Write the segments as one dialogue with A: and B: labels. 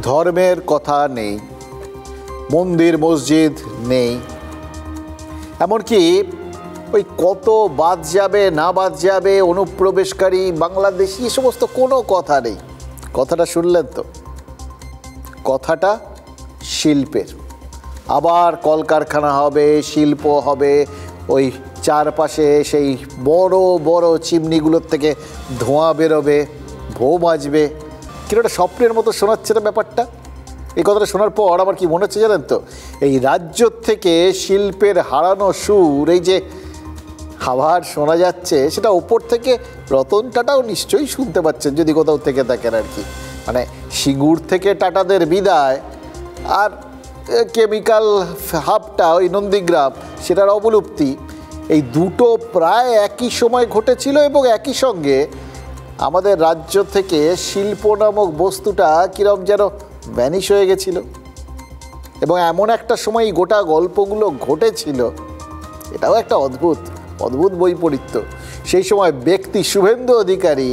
A: ধর্মের কথা নেই, মন্দির মসজিদ নেই, এমনকি ওই কত বাদ যাবে না বাদ যাবে, অনুপ্রবেশকারী বাংলাদেশি, এ সমস্ত কোনো কথা নেই। কথাটা শুনলেন তো? কথাটা শিল্পের। আবার কলকারখানা হবে, শিল্প হবে, ওই চারপাশে সেই বড় বড় চিমনিগুলোর থেকে ধোঁয়া বেরোবে, ভো বাজবে। কিরকম স্বপ্নের মতো শোনাচ্ছে না ব্যাপারটা? এই কথাটা শোনার পর আমার কি মনে হচ্ছে জানেন তো, এই রাজ্য থেকে শিল্পের হারানো সুর এই যে আবার শোনা যাচ্ছে, সেটা ওপর থেকে রতন টাটাও নিশ্চয়ই শুনতে পাচ্ছেন যদি কোথাও থেকে থাকেন আর কি। মানে সিঙ্গুর থেকে টাটাদের বিদায় আর কেমিক্যাল হাবটা ওই নন্দীগ্রাম, সেটার অবলুপ্তি, এই দুটো প্রায় একই সময় ঘটেছিল এবং একই সঙ্গে আমাদের রাজ্য থেকে শিল্প নামক বস্তুটা কীরকম যেন ভ্যানিশ হয়ে গেছিল। এবং এমন একটা সময় গোটা গল্পগুলো ঘটেছিল, এটাও একটা অদ্ভুত অদ্ভুত বৈপরীত্য। সেই সময় ব্যক্তি শুভেন্দু অধিকারী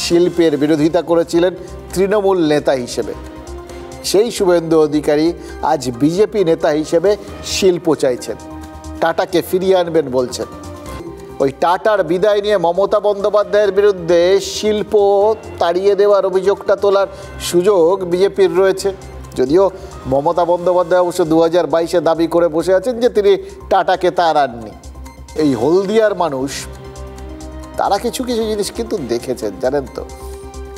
A: শিল্পের বিরোধিতা করেছিলেন তৃণমূল নেতা হিসেবে। সেই শুভেন্দু অধিকারী আজ বিজেপি নেতা হিসেবে শিল্প চাইছেন, টাটাকে ফিরিয়ে আনবেন বলছেন। ওই টাটার বিদায় নিয়ে মমতা বন্দ্যোপাধ্যায়ের বিরুদ্ধে শিল্প তাড়িয়ে দেওয়ার অভিযোগটা তোলার সুযোগ বিজেপির রয়েছে। যদিও মমতা বন্দ্যোপাধ্যায় অবশ্য 2022-এ দাবি করে বসে আছেন যে তিনি টাটাকে তাড়াননি। এই হলদিয়ার মানুষ তারা কিছু কিছু জিনিস কিন্তু দেখেছেন, জানেন তো।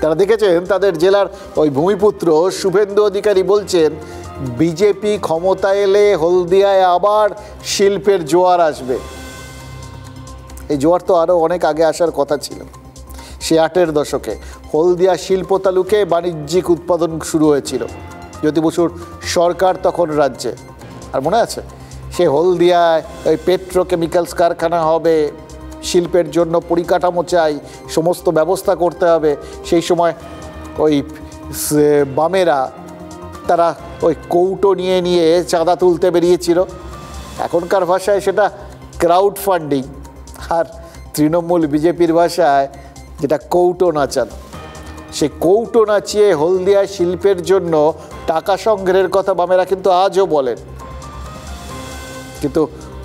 A: তারা দেখেছেন তাদের জেলার ওই ভূমিপুত্র শুভেন্দু অধিকারী বলছেন বিজেপি ক্ষমতায় এলে হলদিয়ায় আবার শিল্পের জোয়ার আসবে। এই জোয়ার তো আরও অনেক আগে আসার কথা ছিল। সে 8-এর দশকে হলদিয়া শিল্প তালুকে বাণিজ্যিক উৎপাদন শুরু হয়েছিল, জ্যোতি বসুর সরকার তখন রাজ্যে। আর মনে আছে, সে হলদিয়ায় ওই পেট্রোকেমিক্যালস কারখানা হবে, শিল্পের জন্য পরিকাঠামো চাই, সমস্ত ব্যবস্থা করতে হবে। সেই সময় ওই বামেরা তারা ওই কৌটো নিয়ে নিয়ে চাঁদা তুলতে বেরিয়েছিল। এখনকার ভাষায় সেটা ক্রাউড ফান্ডিং, আর তৃণমূল বিজেপির ভাষায় যেটা কৌটো নাচানো। সে কৌটো নাচিয়ে হলদিয়া শিল্পের জন্য টাকা সংগ্রহের কথা বামেরা কিন্তু আজও বলেন। কিন্তু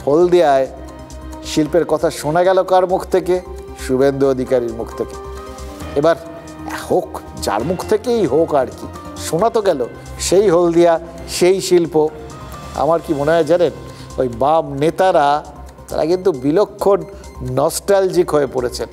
A: হলদিয়ায় শিল্পের কথা শোনা গেল কার মুখ থেকে? শুভেন্দু অধিকারীর মুখ থেকে। এবার হোক যার মুখ থেকেই হোক আর কি, শোনা তো গেল সেই হলদিয়া, সেই শিল্প। আমার কি মনে হয় জানেন, ওই বাম নেতারা তারা কিন্তু বিলক্ষণ নস্টালজিক হয়ে পড়েছেন।